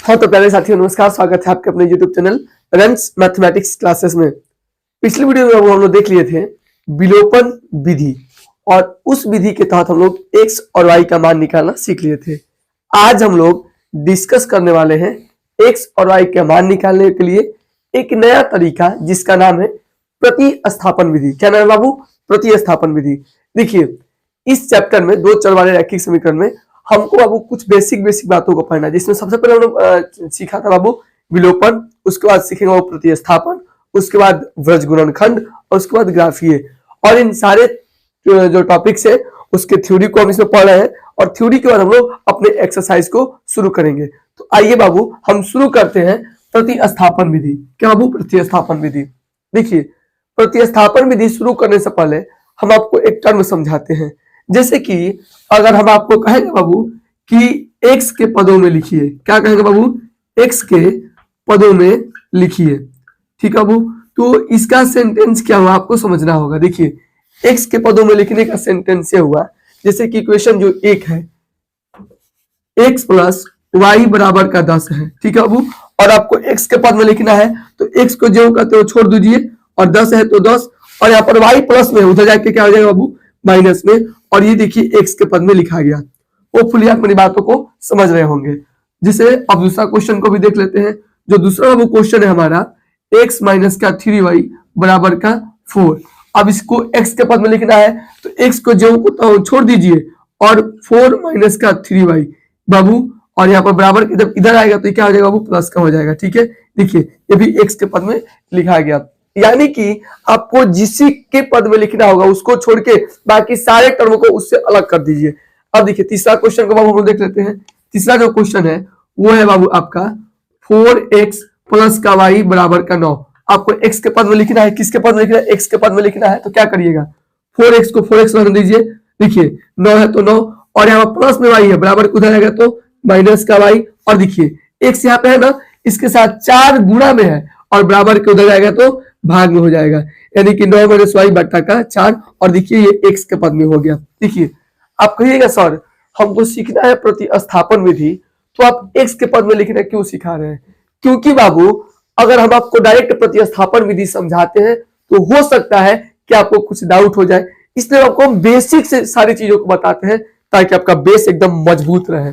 हाँ तो प्यारे साथियों नमस्कार, स्वागत है आपके अपने YouTube channel runs mathematics classes में। पिछली वीडियो में हम लोग देख लिए थे विलोपन विधि और उस विधि के तहत हम लोग x और y का मान निकालना सीख लिए थे। आज हम लोग डिस्कस करने वाले हैं x और y का मान निकालने के लिए एक नया तरीका जिसका नाम है प्रतिस्थापन विधि। क्या नाम है बाबू? प्रतिस्थापन विधि। देखिए इस चैप्टर में दो चर वाले रैखिक समीकरण में हमको बाबू कुछ बेसिक बातों को पढ़ना है, जिसमें सबसे पहले हम लोग सीखा था बाबू विलोपन, उसके बाद सीखेंगे वो प्रतिस्थापन, उसके बाद व्रज गुणनखंड और उसके बाद ग्राफीय। और इन सारे जो टॉपिक्स है उसके थ्योरी को हम इसमें पढ़ रहे हैं और थ्योरी के बाद हम लोग अपने एक्सरसाइज को शुरू करेंगे। तो आइए बाबू हम शुरू करते हैं प्रतिस्थापन विधि। क्या बाबू? प्रतिस्थापन विधि। देखिए प्रतिस्थापन विधि शुरू करने से पहले हम आपको एक टर्म समझाते हैं। जैसे कि अगर हम आपको कहेंगे बाबू कि x के पदों में लिखिए, क्या कहेंगे बाबू? x के पदों में लिखिए, ठीक है बाबू। तो इसका सेंटेंस क्या हुआ आपको समझना होगा। देखिए x के पदों में लिखने का सेंटेंस ये हुआ, जैसे कि इक्वेशन जो एक है x प्लस वाई बराबर का 10 है, ठीक है बाबू। और आपको x के पद में लिखना है तो x को जो कहते हो छोड़ दीजिए और 10 है तो 10, और यहाँ पर y प्लस में उधर जाके क्या हो जाएगा बाबू? माइनस में। और ये देखिए x के पद में लिखा गया। वो फुली आप मेरी बातों को समझ रहे होंगे। जिसे अब दूसरा क्वेश्चन को भी देख लेते हैं। जो दूसरा वो क्वेश्चन है हमारा x माइनस का 3y बराबर का 4। अब इसको x के पद में लिखना है तो x को जो को छोड़ दीजिए और 4 माइनस का 3y बाबू, और यहाँ पर बराबर के जब इधर आएगा तो क्या हो जाएगा बाबू? प्लस का हो जाएगा, ठीक है। देखिए ये भी x के पद में लिखा गया, यानी कि आपको जिसी के पद में लिखना होगा उसको छोड़ के बाकी सारे टर्म को उससे अलग कर दीजिए। अब देखिए तीसरा क्वेश्चन को बाबू हम देख लेते हैं। तीसरा जो क्वेश्चन है वो है बाबू आपका 4x प्लस का y बराबर का 9। आपको x के पद में लिखना है। किसके पद में लिखना है? x के पद में लिखना है। तो क्या करिएगा? 4x को 4x रख दीजिए। देखिए 9 है तो 9, और यहाँ प्लस में y है बराबर उधर आएगा तो माइनस का y। और देखिए x यहाँ पे है ना, इसके साथ 4 गुणा में है और बराबर के उधर जाएगा तो भाग में हो जाएगा, यानी कि 9 माइनस वाई बट्टा का 4। और देखिए ये x के पद में हो गया। देखिए आप कहिएगा सर हमको सीखना है प्रतिस्थापन विधि, तो आप x के पद में लिखना क्यों सिखा रहे हैं? क्योंकि बाबू अगर हम आपको डायरेक्ट प्रतिस्थापन विधि समझाते हैं तो हो सकता है कि आपको कुछ डाउट हो जाए, इसलिए आपको हम बेसिक से सारी चीजों को बताते हैं ताकि आपका बेस एकदम मजबूत रहे।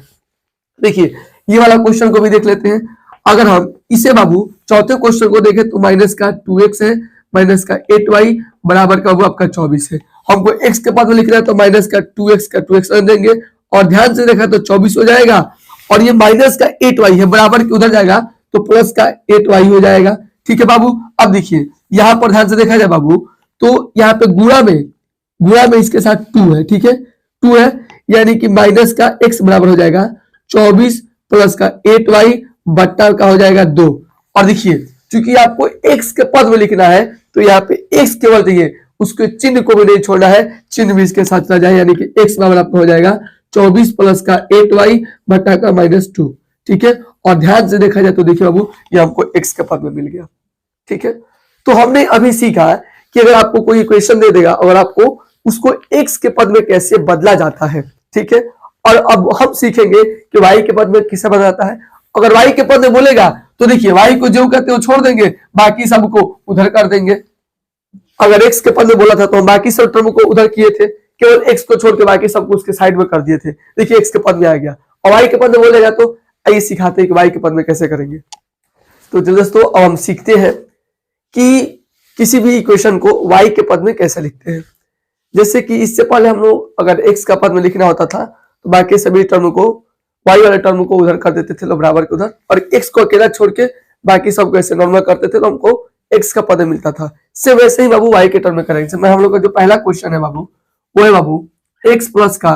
देखिए ये वाला क्वेश्चन को भी देख लेते हैं। अगर हम इसे बाबू चौथे क्वेश्चन को देखें तो माइनस का 2x है, माइनस का 8y बराबर का वो आपका 24 है। हमको x के पद में लिखना है तो माइनस का 2x रख देंगे और ध्यान से देखा तो 24 हो जाएगा, और ये माइनस का 8y है बराबर के उधर जाएगा तो प्लस का 8y हो जाएगा, ठीक है बाबू। अब देखिए यहाँ पर ध्यान से देखा जाए बाबू तो यहाँ पे गुणा में इसके साथ 2 है, ठीक है। 2 है यानी कि माइनस का x बराबर हो जाएगा 24 प्लस का 8y बट्टा का हो जाएगा 2। और देखिए क्योंकि आपको x के पद में लिखना है तो यहाँ पे x केवल चाहिए, उसके चिन्ह को भी नहीं छोड़ना है, चिन्ह भी इसके साथ चला जाए, यानी कि x बराबर आपको हो जाएगा 24 प्लस का 8y बट्टा का -2, ठीक है। और ध्यान से देखा जाए तो देखिए बाबू ये हमको x के पद में मिल गया, ठीक है। तो हमने अभी सीखा कि अगर आपको कोई इक्वेशन दे देगा और आपको उसको x के पद में कैसे बदला जाता है, ठीक है। और अब हम सीखेंगे कि y के पद में किसे बदला जाता है। अगर y के पद में बोलेगा तो देखिए y को जो कहते हो छोड़ देंगे, बाकी सबको उधर कर देंगे। अगर x के पद में बोला था तो हम बाकी सब टर्म को उधर किए थे, केवल x को छोड़ के बाकी सबको उसके साइड में कर दिए थे। देखिए x के पद में आ गया। और y के पद में बोलेगा तो आइए सिखाते हैं कि y के पद में कैसे करेंगे। तो दोस्तों अब हम सीखते हैं कि किसी भी इक्वेशन को y के पद में कैसे लिखते हैं। जैसे कि इससे पहले हम लोग अगर x का पद में लिखना होता था तो बाकी सभी टर्म को y वाले टर्म को उधर कर देते थे, बराबर के उधर, और x को अकेला छोड़ के बाकी सबको ऐसे नॉर्मल करते थे तो हमको x का पद मिलता था। से वैसे ही बाबू y के टर्म में करेंगे। मैं हम लोग का जो पहला क्वेश्चन है बाबू वो है बाबू x प्लस का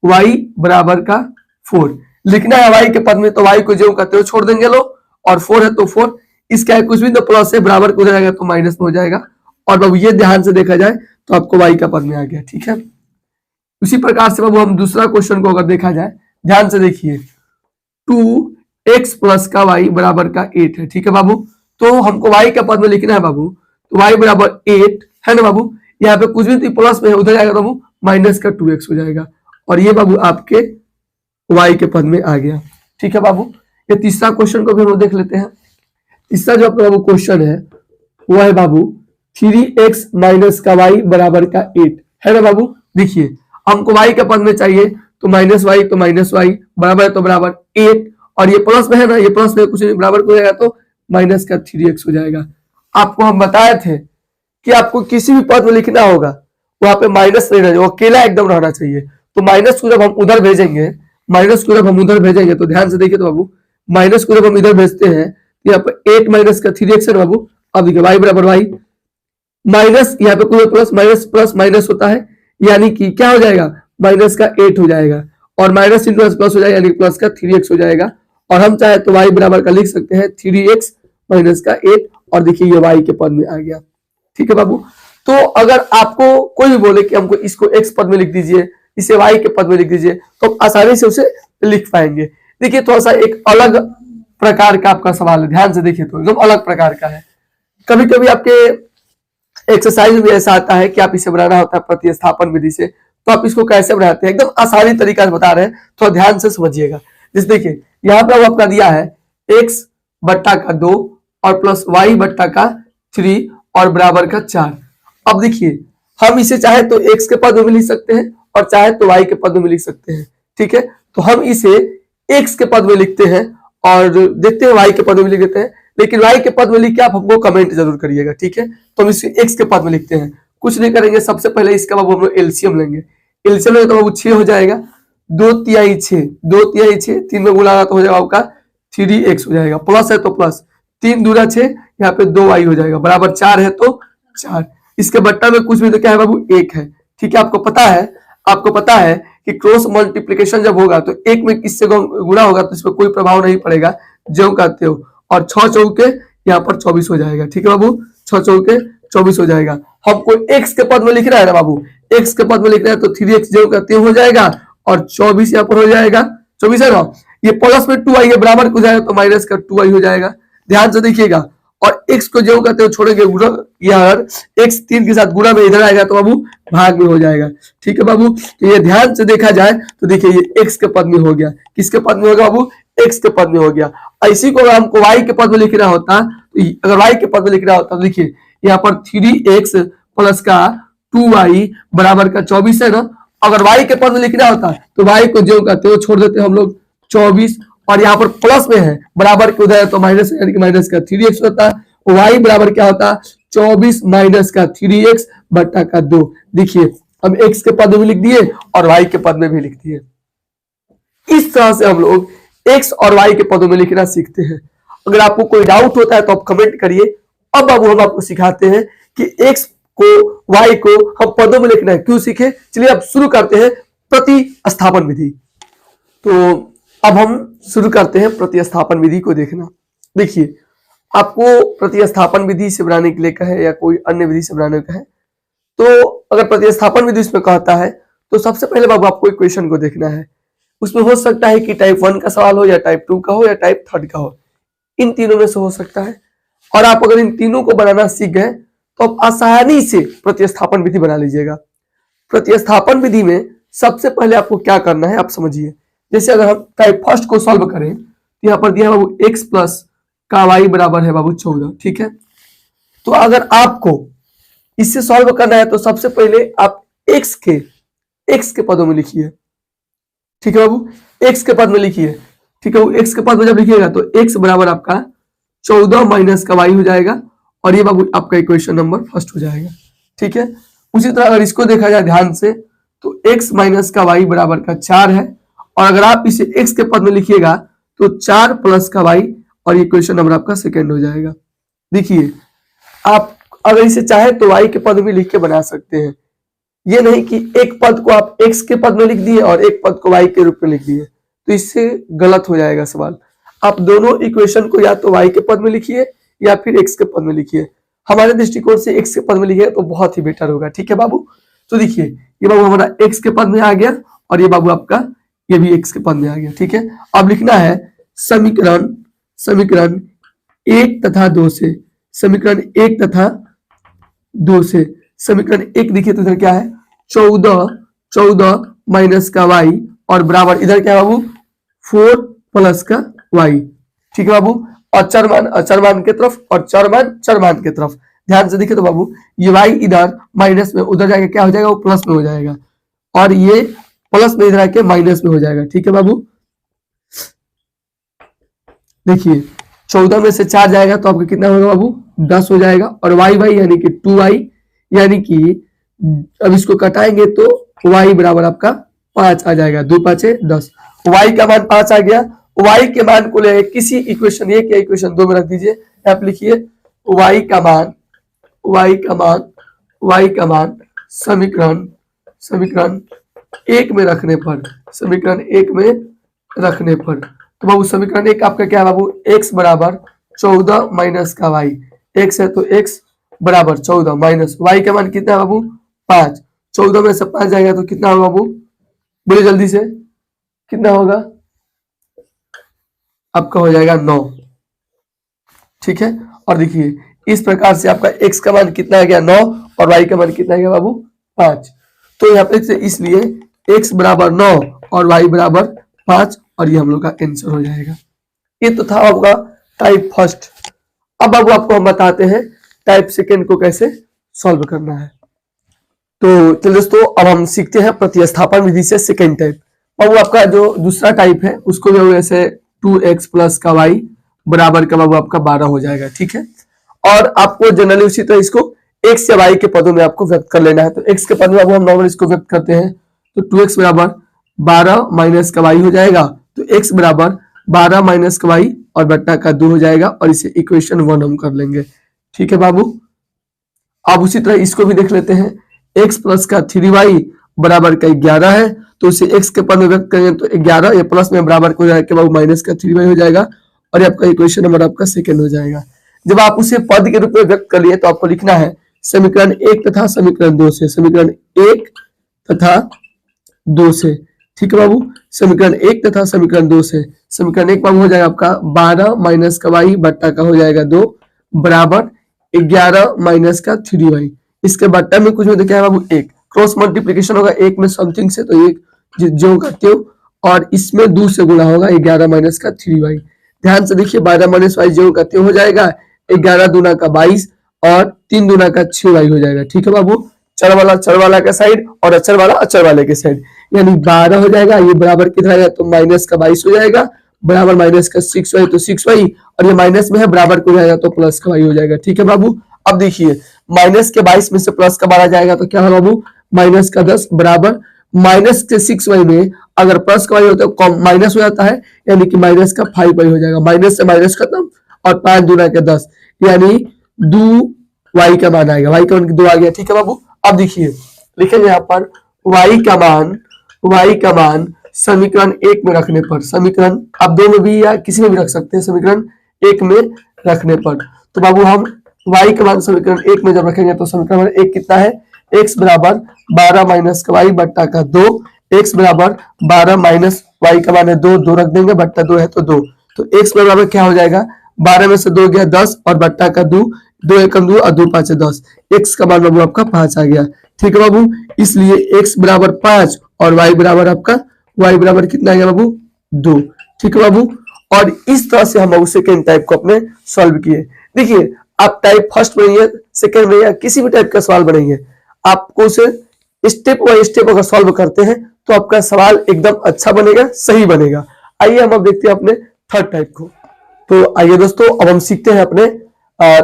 y बराबर का 4 लिखना है y के पद में, तो y को जो कहते हो छोड़ देंगे लो, और 4 है तो 4, इसका कुछ भी तो प्लस है बराबर को जाएगा तो माइनस में हो जाएगा। और बाबू ये ध्यान से देखा जाए तो आपको y का पद में आ गया, ठीक है। उसी प्रकार से बाबू हम दूसरा क्वेश्चन को अगर देखा जाए, ध्यान से देखिए 2x प्लस का y बराबर का 8 है, ठीक है बाबू। तो हमको y का पद में लिखना है बाबू, तो y बराबर 8 है ना बाबू। यहाँ पे कुछ भी तो प्लस में है उधर जाएगा बाबू माइनस का 2x हो जाएगा, और ये बाबू आपके y के पद में आ गया, ठीक है बाबू। ये तीसरा क्वेश्चन को भी हम लोग देख लेते हैं। तीसरा जो आपका बाबू क्वेश्चन है वो है बाबू 3x माइनस का y बराबर का 8 है ना बाबू। देखिए हमको y के पद में चाहिए तो माइनस वाई तो माइनस वाई, बराबर है तो बराबर 8, और ये प्लस में है ना, ये प्लस में कुछ नहीं बराबर हो जाएगा तो माइनस का 3x हो जाएगा। आपको हम बताए थे कि आपको किसी भी पद में लिखना होगा वहां पे माइनस नहीं रहना, वो अकेला एकदम रहना चाहिए। तो माइनस को जब हम उधर भेजेंगे, माइनस को जब हम उधर भेजेंगे तो ध्यान से देखिए तो बाबू, माइनस को जब हम इधर भेजते हैं तो यहाँ पे 8 माइनस का 3x है बाबू। अब देखिए y बराबर y माइनस, यहाँ पे कोई प्लस प्लस माइनस होता है, यानी कि क्या हो जाएगा, माइनस का 8 हो जाएगा, और माइनस इंटू प्लस हो जाएगा यानी प्लस का 3x हो जाएगा। और हम चाहे तो y बराबर का लिख सकते हैं 3x माइनस का 8, और देखिए ये y के पद में आ गया। ठीक है बाबू। तो अगर आपको कोई भी बोले कि हमको इसको x पद में लिख दीजिए, इसे y के पद में लिख दीजिए, तो आप आसानी से उसे लिख पाएंगे। देखिए थोड़ा सा एक अलग प्रकार का आपका सवाल है, ध्यान से देखिए तो एकदम अलग प्रकार का है। कभी कभी आपके एक्सरसाइज में ऐसा आता है कि आप इसे बनाना होता है प्रतिस्थापन विधि से, तो आप इसको कैसे बनाते हैं एकदम आसानी तरीका से बता रहे हैं, थोड़ा ध्यान से समझिएगा। जैसे देखिए यहाँ पे आपका दिया है x बट्टा का 2 और प्लस y बट्टा का 3 और बराबर का 4। अब देखिए हम इसे चाहे तो x के पद में लिख सकते हैं और चाहे तो y के पद में लिख सकते हैं। ठीक है, तो हम इसे x के पद में लिखते हैं और देखते हैं y के पद में लिख देते हैं, लेकिन y के पद में लिख के आप हमको कमेंट जरूर करिएगा। ठीक है, तो हम इसे x के पद में लिखते हैं, कुछ नहीं करेंगे, सबसे पहले इसका बाबू हम लोग एलसीएम लेंगे। एलसीएम लेंगे तो बाबू 6 हो जाएगा, 2 तिहाई 6, 2 तिहाई 6, 3 में गुणा तो हो जाएगा आपका 3x हो जाएगा, प्लस है तो प्लस, 3 दूना 6, यहाँ पे 2y हो जाएगा, बराबर 4 है तो 4, इसके बट्टा में कुछ भी तो क्या है बाबू 1 है। ठीक है, आपको पता है कि क्रॉस मल्टीप्लिकेशन जब होगा तो 1 में किससे गुणा होगा तो इस पर कोई प्रभाव नहीं पड़ेगा, जो कहते हो, और 6 चौके यहाँ पर 24 हो जाएगा। ठीक है बाबू, 6 चौके 24 हो जाएगा। हमको x के पद में लिखना है ना बाबू, x के पद में लिखना है तो 3x जो कहते हो जाएगा और 24 यहाँ पर हो जाएगा, 24 है ना, ये प्लस में 2y है बराबर हो जाएगा तो माइनस का 2y हो जाएगा। ध्यान से देखिएगा, और x को जो कहते हो छोड़ेंगे गुणा, यार x 3 के साथ गुणा में इधर आएगा तो बाबू भाग में हो जाएगा। ठीक है बाबू, तो ये ध्यान से देखा जाए तो देखिए ये x के पद में हो गया, किसके पद में होगा बाबू, x के पद में हो गया। इसी को अगर हमको y के पद में लिखना होता, तो अगर y के पद में लिखना होता तो देखिए यहाँ पर 3x प्लस का 2y बराबर का 24 है ना, अगर y के पद में लिखना होता तो y को जो कहते हो छोड़ देते हम लोग 24, और यहाँ पर प्लस में है बराबर के उधर तो माइनस, यानी कि माइनस का 3x होता, y बराबर क्या होता 24 माइनस का 3x बट्टा का 2। देखिए हम x के पद में लिख दिए और y के पद में भी लिख दिए। इस तरह से हम लोग x और y के पदों में लिखना सीखते हैं। अगर आपको कोई डाउट होता है तो आप कमेंट करिए। अब बाबू हम आपको सिखाते हैं कि x को y को हम पदों में लिखना है, क्यों सीखे, चलिए अब शुरू करते हैं प्रतिस्थापन विधि। तो अब हम शुरू करते हैं प्रतिस्थापन विधि को देखना। देखिए आपको प्रतिस्थापन विधि से बनाने के लिए कहे या कोई अन्य विधि से बनाने को कहे, तो अगर प्रतिस्थापन विधि उसमें कहता है तो सबसे पहले बाबू आपको इक्वेशन को देखना है। उसमें हो सकता है कि टाइप 1 का सवाल हो या टाइप 2 का हो या टाइप 3 का हो, इन तीनों में से हो सकता है। और आप अगर इन तीनों को बनाना सीख गए तो आप आसानी से प्रतिस्थापन विधि बना लीजिएगा। प्रतिस्थापन विधि में सबसे पहले आपको क्या करना है आप समझिए। जैसे अगर हम टाइप फर्स्ट को सॉल्व करें तो यहाँ पर दिया बाबू x प्लस का y बराबर है बाबू 14। ठीक है, तो अगर आपको इससे सॉल्व करना है तो सबसे पहले आप x के पदों में लिखिए। ठीक है बाबू, x के पद में लिखिए। ठीक है, x के पद में जब लिखिएगा तो x बराबर आपका 14 माइनस का y हो जाएगा, और ये बाबू आपका इक्वेशन नंबर फर्स्ट हो जाएगा। ठीक है, उसी तरह अगर इसको देखा जाए ध्यान से तो x माइनस का y बराबर का 4 है, और अगर आप इसे x के पद में लिखिएगा तो 4 प्लस का y, और ये इक्वेशन नंबर आपका सेकेंड हो जाएगा। देखिए आप अगर इसे चाहे तो y के पद में लिख के बना सकते हैं, ये नहीं कि एक पद को आप x के पद में लिख दिए और एक पद को y के रूप में लिख दिए, तो इससे गलत हो जाएगा सवाल। आप दोनों इक्वेशन को या तो y के पद में लिखिए या फिर x के पद में लिखिए। हमारे दृष्टिकोण से x के पद में लिखिए तो बहुत ही बेटर होगा। ठीक है बाबू, तो देखिए ये बाबू हमारा x के पद में आ गया, और ये बाबू आपका ये भी x के पद में आ गया। ठीक है, अब लिखना है समीकरण 1 तथा 2 से, समीकरण 1 तथा 2 से। समीकरण 1 देखिए तो इधर क्या है 14 माइनस का y, और बराबर इधर क्या है बाबू 4 प्लस का y। ठीक है बाबू, अचर मान के तरफ और चर मान के तरफ। ध्यान से देखिए तो बाबू, ये y इधर माइनस में, उधर जाके क्या हो जाएगा, वो प्लस में हो जाएगा, और ये प्लस में इधर आके माइनस में हो जाएगा। ठीक है बाबू, देखिए 14 में से 4 जाएगा तो आपका कितना होगा बाबू, 10 हो जाएगा, और y यानी कि 2y, यानी कि अब इसको कटाएंगे तो y बराबर आपका 5 आ जाएगा, 2 5 10, y का मान 5 आ गया। y के मान को ले किसी इक्वेशन 1 या इक्वेशन 2 में रख दीजिए, आप लिखिए y का मान समीकरण 1 में रखने पर, तो बाबू समीकरण 1 आपका क्या है बाबू, x बराबर 14 माइनस का y, x है तो x बराबर 14 माइनस y का मान कितना है बाबू, 5, 14 में से 5 जाएगा तो कितना होगा बाबू, बोलिए जल्दी से, कितना होगा, आपका हो जाएगा 9। ठीक है, और देखिए इस प्रकार से आपका x का मान कितना आ गया 9 और y का मान कितना आ गया बाबू 5। तो यहाँ पे इसलिए x बराबर 9 और y बराबर 5, और ये हम लोग का आंसर हो जाएगा। ये तो था आपका टाइप फर्स्ट। अब बाबू आपको हम बताते हैं टाइप सेकेंड को कैसे सॉल्व करना है। तो चलिए दोस्तों, अब हम सीखते हैं प्रतिस्थापन विधि से सेकेंड टाइप। बाबू आपका जो दूसरा टाइप है उसको भी ऐसे 2x प्लस का y बराबर का बाबू आपका 12 हो जाएगा। ठीक है, और आपको जनरली उसी तरह इसको x या y के पदों में आपको व्यक्त कर लेना है। तो x के पद में हम नॉर्मल इसको व्यक्त करते हैं, तो 2x बराबर 12 माइनस का y हो जाएगा, तो x बराबर 12 माइनस का y और बट्टा का 2 हो जाएगा, और इसे इक्वेशन 1 हम कर लेंगे। ठीक है बाबू, अब उसी तरह इसको भी देख लेते हैं, x प्लस का 3y बराबर का 11 है, तो उसे x के पद में व्यक्त करेंगे तो 11 ये प्लस में बराबर हो जाएगा बाबू माइनस का 3y हो जाएगा, और ये आपका इक्वेशन नंबर आपका सेकंड हो जाएगा। जब आप उसे पद के रूप में व्यक्त कर लिए तो आपको लिखना है समीकरण 1 तथा समीकरण 2 से, समीकरण 1 तथा 2 से। ठीक है बाबू, समीकरण 1 तथा समीकरण 2 से, समीकरण 1 बाबू हो जाएगा आपका 12 माइनस का y बट्टा का हो जाएगा 2 बराबर 11 माइनस का 3y, इसके बट्टा में कुछ में तो क्या है बाबू 1, क्रॉस मल्टीप्लीकेशन होगा 1 में समथिंग से, तो 1 जो करते हो, और इसमें 2 से गुणा होगा 11 माइनस का 3y। ध्यान से देखिए 12 माइनस y जो करते हो जाएगा 11 दूना का 22 और 3 दूना का 6y हो जाएगा। ठीक है बाबू, चर वाला का साइड और अचर वाले के साइड, यानी 12 हो जाएगा, ये बराबर कितना है तो माइनस का 22 हो जाएगा, बराबर माइनस का 6y तो 6y, और ये माइनस में है बराबर को जाएगा तो प्लस का y हो जाएगा। ठीक है बाबू, अब देखिए माइनस के 22 में से प्लस का 12 जाएगा तो क्या होगा बाबू, माइनस का 10 बराबर माइनस के 6y में अगर प्लस का y होता है माइनस हो जाता है, यानी कि माइनस का 5y हो जाएगा, माइनस से माइनस खत्म, और 5 दूना के 10 यानी 2y का मान आएगा, y का मान 2 आ गया। ठीक है बाबू, अब देखिए लिखेंगे यहाँ पर y का मान समीकरण 1 में रखने पर, समीकरण आप 2 में भी या किसी में भी रख सकते हैं, समीकरण 1 में रखने पर, तो बाबू हम y का मान समीकरण 1 में जब रखेंगे तो समीकरण 1 कितना है, x बराबर 12 माइनस का y बट्टा का 2, x बराबर 12 माइनस y का मान है 2, 2 रख देंगे, बट्टा 2 है तो 2, तो x बराबर क्या हो जाएगा, 12 में से 2 गया 10 और बट्टा का 2, 2 एकम 2 और 2 5 10, x का मान बाबू आपका 5 आ गया। ठीक है बाबू, इसलिए x बराबर 5 और y बराबर आपका y बराबर कितना आ गया बाबू 2। ठीक है बाबू, और इस तरह से हम बाबू सेकेंड टाइप को अपने सॉल्व किए। देखिए आप टाइप फर्स्ट बनाइए, सेकेंड में या किसी भी टाइप का सवाल बनाइए, आपको उसे स्टेप बाय स्टेप अगर सॉल्व करते हैं तो आपका सवाल एकदम अच्छा बनेगा, सही बनेगा। आइए हम अब देखते हैं अपने थर्ड टाइप को। तो आइए दोस्तों, अब हम सीखते हैं अपने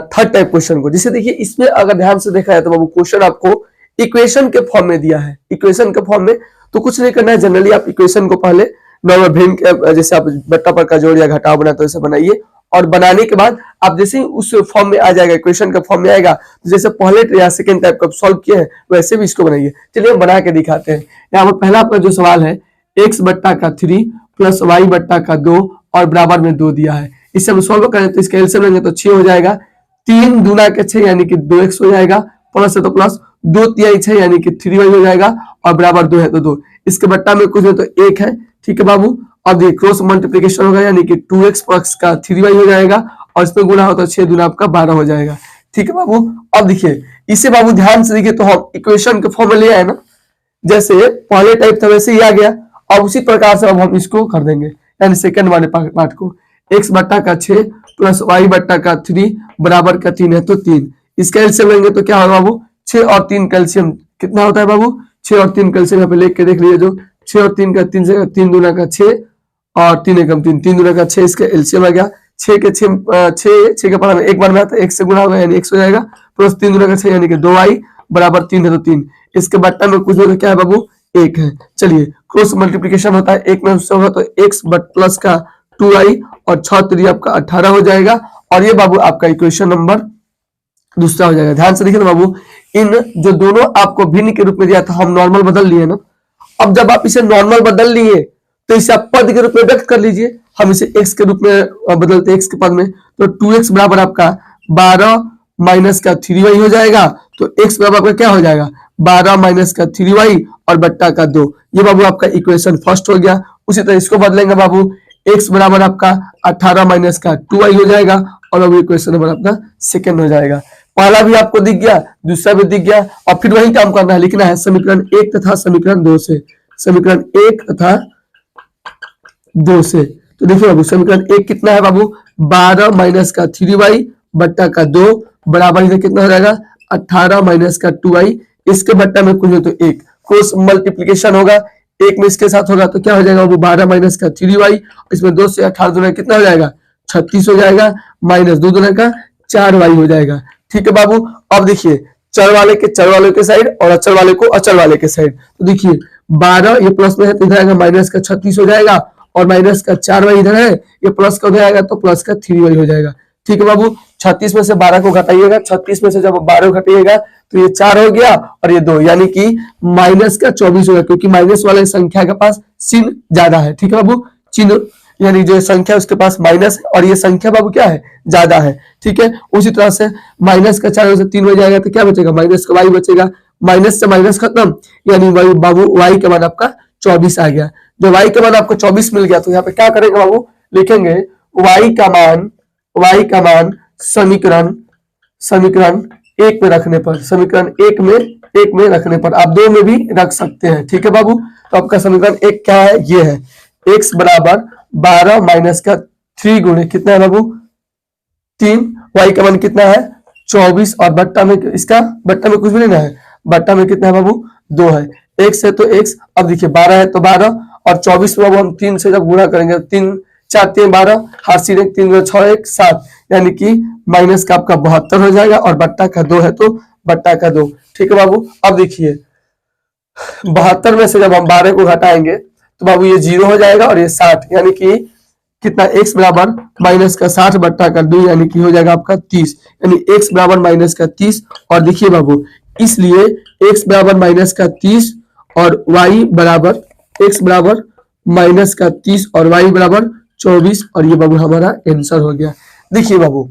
थर्ड टाइप क्वेश्चन को। जिसे देखिए इसमें अगर ध्यान से देखा जाए तो बाबू क्वेश्चन आपको इक्वेशन के फॉर्म में दिया है, इक्वेशन के फॉर्म में, तो कुछ नहीं करना है, जनरली आप इक्वेशन को पहले नॉर्मल भिन्न के जैसे आप बट्टा पर का जोड़ या घटाव बनाते हो वैसे बनाइए, और बनाने के बाद आप जैसे ही उस फॉर्म में आ जाएगा, इक्वेशन के फॉर्म में आएगा, तो जैसे पहले या सेकंड टाइप का सॉल्व किए हैं वैसे भी इसको बनाइए। चलिए हम बना के दिखाते हैं। यहाँ पर पहला आपका जो सवाल है, x बट्टा का 3 प्लस y बट्टा का 2 और बराबर में 2 दिया है, इससे हम सॉल्व करें तो इसका एलसीएम लेंगे तो 6 हो जाएगा, 3 दूना के 6 यानी कि 2x हो जाएगा, प्लस है तो प्लस 2 तिहाई 6 यानी कि 3y हो जाएगा, और बराबर 2 है तो 2, इसके बट्टा में कुछ है तो 1 है। ठीक है बाबू, अब देखिए क्रॉस मल्टीप्लिकेशन होगा, यानी कि 2x प्लस का 3y हो जाएगा, और इसमें गुना हो तो 6 दूना आपका 12 हो जाएगा। ठीक है बाबू, अब देखिए इसे बाबू ध्यान से देखिए, तो हम इक्वेशन के फॉर्म में ले आए ना, जैसे पहले टाइप था वैसे ही आ गया, अब उसी प्रकार से अब हम इसको कर देंगे, यानी सेकंड वाले पार्ट को। x बट्टा का 6 प्लस y बट्टा का 3 बराबर का 3 है तो 3। इसका एलसीएम लेंगे तो क्या होगा बाबू, 6 और 3 कैल्शियम कितना होता है बाबू, 6 और 3 कैल्शियम यहाँ पे लिख के देख लीजिए, जो 6 और 3 का 3 से 3 दूना का 6 और 3 एकम 3, 3 दूना का 6, इसका एलसीएम आ गया 6 के 6 के पढ़ा में एक बार में आता है, 1 से गुणा होगा यानी 1 हो जाएगा, प्लस 3 दूना का 6 यानी कि 2y बराबर 3 है तो 3। इसके बट्टा में कुछ तो क्या है बाबू, 1 है। चलिए क्रॉस मल्टीप्लीकेशन होता है, 1 में उससे होगा तो x प्लस का 2y और 6 3 आपका 18 हो जाएगा, और ये बाबू आपका इक्वेशन नंबर दूसरा हो जाएगा। ध्यान से देखिए ना बाबू, इन जो दोनों आपको भिन्न के रूप में दिया था हम नॉर्मल बदल लिए ना, अब जब आप इसे नॉर्मल बदल लिए तो इसे आप पद के रूप में व्यक्त कर लीजिए। हम इसे x के रूप में बदलते हैं, x के पद में, तो 2x बराबर आपका 12 माइनस का 3y हो जाएगा, तो x बराबर आपका क्या हो जाएगा 12 माइनस का 3y और बट्टा का 2। ये बाबू आपका इक्वेशन फर्स्ट हो गया। उसी तरह इसको बदलेंगे बाबू, x बराबर आपका 18 माइनस का 2y हो जाएगा, और बाबू इक्वेशन नंबर आपका सेकंड हो जाएगा। पहला भी आपको दिख गया, दूसरा भी दिख गया, और फिर वही काम करना है, लिखना है समीकरण 1 तथा समीकरण 2 से, समीकरण 1 तथा 2 से। तो देखिए बाबू समीकरण 1 कितना है बाबू, 12 माइनस का 3y बट्टा का 2 बराबर इधर कितना हो जाएगा 18 माइनस का 2y, इसके बट्टा में कुछ तो 1, क्रॉस मल्टीप्लीकेशन होगा, 1 में इसके साथ होगा तो क्या हो जाएगा बाबू 12 माइनस का 3y, इसमें 2 से 18 दूना कितना हो जाएगा 36 हो जाएगा, माइनस 2 दूना का 4y हो जाएगा। ठीक है बाबू, अब देखिए चर वाले के साइड और अचर वाले को अचर वाले के साइड, तो देखिए 12 ये प्लस में है तो इधर आएगा माइनस का 36 हो जाएगा, और माइनस का 4y इधर है, ये प्लस का उधर आएगा तो प्लस का 3y हो जाएगा। ठीक है बाबू, 36 में से 12 को घटाइएगा, 36 में से जब 12 को घटाइएगा तो ये 4 हो गया और ये 2, यानी कि माइनस का 24 होगा, क्योंकि माइनस वाले संख्या के पास चिन्ह ज्यादा है। ठीक है बाबू, चिन्ह यानी जो संख्या उसके पास माइनस है और ये संख्या बाबू क्या है ज्यादा है। ठीक है, उसी तरह से माइनस का 4 से 3 हो जाएगा तो क्या बचेगा माइनस का y बचेगा, माइनस से माइनस खत्म, यानी बाबू y का मान आपका 24 आ गया। जो y का मान आपको 24 मिल गया तो यहाँ पे क्या करेंगे बाबू, लिखेंगे y का मान समीकरण 1 में रखने पर, समीकरण 1 में रखने पर, आप 2 में भी रख सकते हैं। ठीक है बाबू, तो आपका समीकरण 1 क्या है, ये है x बराबर 12 माइनस का 3 गुणे कितना है बाबू 3, y का मान कितना है 24, और बट्टा में इसका बट्टा में कुछ भी नहीं है, बट्टा में कितना है बाबू 2 है, x है तो x, अब देखिए 12 है तो 12 और 24 में बाबू हम 3 से जब गुणा करेंगे 3 4 3 12, हाथ सीधे 3 6 1 7, यानी कि माइनस का आपका 72 हो जाएगा, और बट्टा का 2 है तो बट्टा का 2। ठीक है बाबू, अब देखिए 72 में से जब हम 12 को घटाएंगे तो बाबू ये 0 हो जाएगा और ये 60, यानी कि कितना x बराबर माइनस का 60 बट्टा का 2, यानी कि हो जाएगा आपका 30, यानी x बराबर माइनस का 30। और देखिए बाबू इसलिए x बराबर माइनस का 30 और y बराबर x बराबर माइनस का 30 और y बराबर 24, और ये बाबू हमारा आंसर हो गया। देखिए बाबू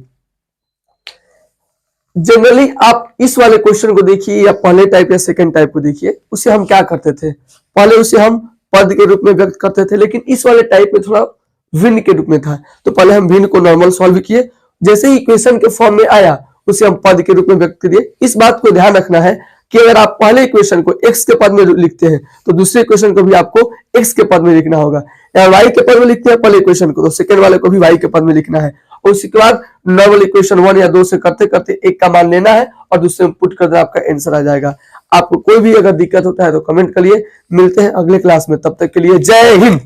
जनरली आप इस वाले क्वेश्चन को देखिए या पहले टाइप या सेकंड टाइप को देखिए, उसे हम क्या करते थे, पहले उसे हम पद के रूप में व्यक्त करते थे, लेकिन इस वाले टाइप में थोड़ा भिन्न के रूप में था, तो पहले हम भिन्न को नॉर्मल सॉल्व किए, जैसे ही इक्वेशन के फॉर्म में आया उसे हम पद के रूप में व्यक्त किए। इस बात को ध्यान रखना है कि अगर आप पहले इक्वेशन को x के पद में लिखते हैं तो दूसरे इक्वेशन को भी आपको x के पद में लिखना होगा, या y के पद में लिखते हैं पहले इक्वेशन को तो सेकंड वाले को भी y के पद में लिखना है, और उसके बाद नॉर्मल इक्वेशन 1 या 2 से करते करते एक का मान लेना है और दूसरे में पुट कर देना, आपका आंसर आ जाएगा। आपको कोई भी अगर दिक्कत होता है तो कमेंट करिए, मिलते हैं अगले क्लास में, तब तक के लिए जय हिंद।